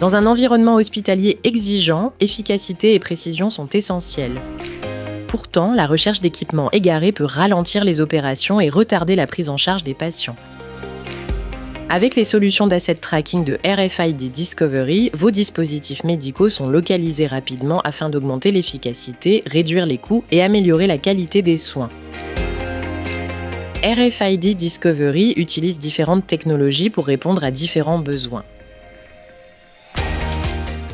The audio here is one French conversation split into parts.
Dans un environnement hospitalier exigeant, efficacité et précision sont essentielles. Pourtant, la recherche d'équipements égarés peut ralentir les opérations et retarder la prise en charge des patients. Avec les solutions d'asset tracking de RFID Discovery, vos dispositifs médicaux sont localisés rapidement afin d'augmenter l'efficacité, réduire les coûts et améliorer la qualité des soins. RFID Discovery utilise différentes technologies pour répondre à différents besoins.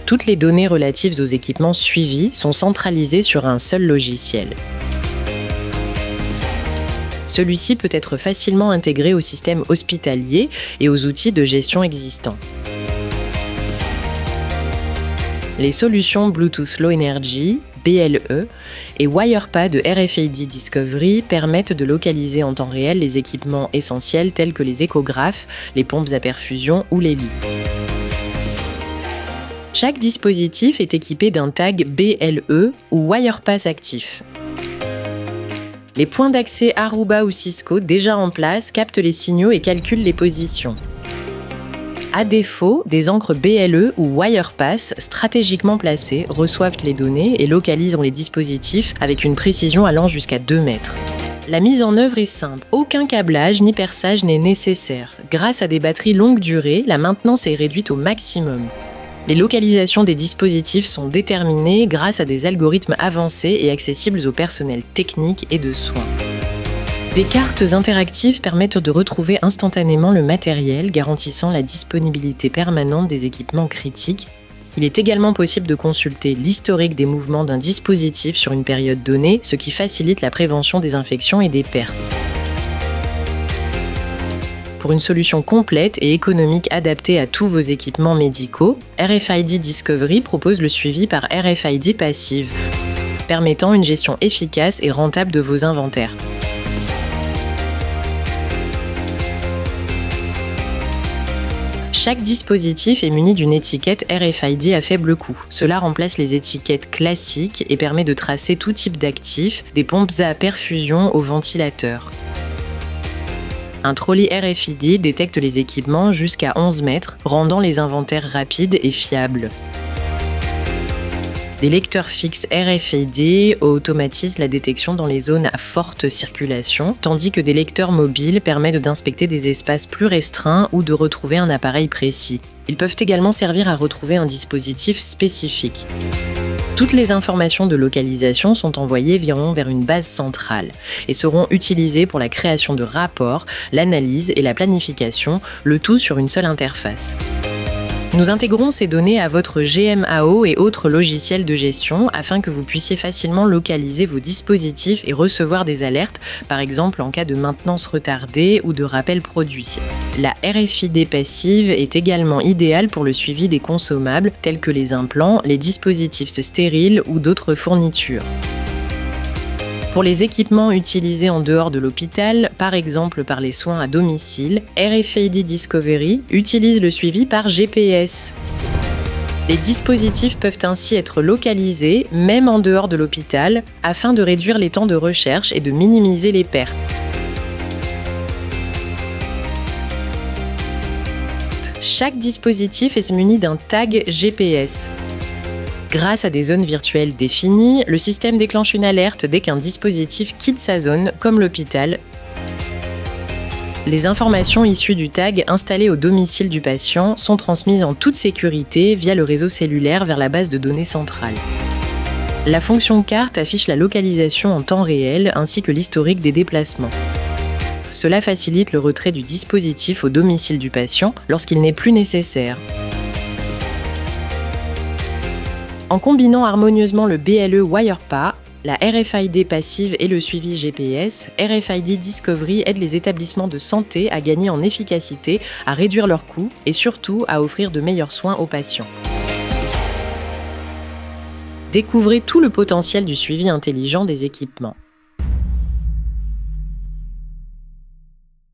Toutes les données relatives aux équipements suivis sont centralisées sur un seul logiciel. Celui-ci peut être facilement intégré au système hospitalier et aux outils de gestion existants. Les solutions Bluetooth Low Energy, BLE, et WirePad de RFID Discovery permettent de localiser en temps réel les équipements essentiels tels que les échographes, les pompes à perfusion ou les lits. Chaque dispositif est équipé d'un tag BLE ou WirePass actif. Les points d'accès Aruba ou Cisco déjà en place captent les signaux et calculent les positions. À défaut, des encres BLE ou WirePass stratégiquement placées reçoivent les données et localisent les dispositifs avec une précision allant jusqu'à 2 mètres. La mise en œuvre est simple, aucun câblage ni perçage n'est nécessaire. Grâce à des batteries longue durée, la maintenance est réduite au maximum. Les localisations des dispositifs sont déterminées grâce à des algorithmes avancés et accessibles au personnel technique et de soins. Des cartes interactives permettent de retrouver instantanément le matériel, garantissant la disponibilité permanente des équipements critiques. Il est également possible de consulter l'historique des mouvements d'un dispositif sur une période donnée, ce qui facilite la prévention des infections et des pertes. Pour une solution complète et économique adaptée à tous vos équipements médicaux, RFID Discovery propose le suivi par RFID Passive, permettant une gestion efficace et rentable de vos inventaires. Chaque dispositif est muni d'une étiquette RFID à faible coût. Cela remplace les étiquettes classiques et permet de tracer tout type d'actifs, des pompes à perfusion aux ventilateurs. Un trolley RFID détecte les équipements jusqu'à 11 mètres, rendant les inventaires rapides et fiables. Des lecteurs fixes RFID automatisent la détection dans les zones à forte circulation, tandis que des lecteurs mobiles permettent d'inspecter des espaces plus restreints ou de retrouver un appareil précis. Ils peuvent également servir à retrouver un dispositif spécifique. Toutes les informations de localisation sont envoyées vers une base centrale et seront utilisées pour la création de rapports, l'analyse et la planification, le tout sur une seule interface. Nous intégrons ces données à votre GMAO et autres logiciels de gestion afin que vous puissiez facilement localiser vos dispositifs et recevoir des alertes, par exemple en cas de maintenance retardée ou de rappel produit. La RFID passive est également idéale pour le suivi des consommables tels que les implants, les dispositifs stériles ou d'autres fournitures. Pour les équipements utilisés en dehors de l'hôpital, par exemple par les soins à domicile, RFID Discovery utilise le suivi par GPS. Les dispositifs peuvent ainsi être localisés, même en dehors de l'hôpital, afin de réduire les temps de recherche et de minimiser les pertes. Chaque dispositif est muni d'un tag GPS. Grâce à des zones virtuelles définies, le système déclenche une alerte dès qu'un dispositif quitte sa zone, comme l'hôpital. Les informations issues du tag installé au domicile du patient sont transmises en toute sécurité via le réseau cellulaire vers la base de données centrale. La fonction carte affiche la localisation en temps réel ainsi que l'historique des déplacements. Cela facilite le retrait du dispositif au domicile du patient lorsqu'il n'est plus nécessaire. En combinant harmonieusement le BLE WirePass, la RFID passive et le suivi GPS, RFID Discovery aide les établissements de santé à gagner en efficacité, à réduire leurs coûts et surtout à offrir de meilleurs soins aux patients. Découvrez tout le potentiel du suivi intelligent des équipements.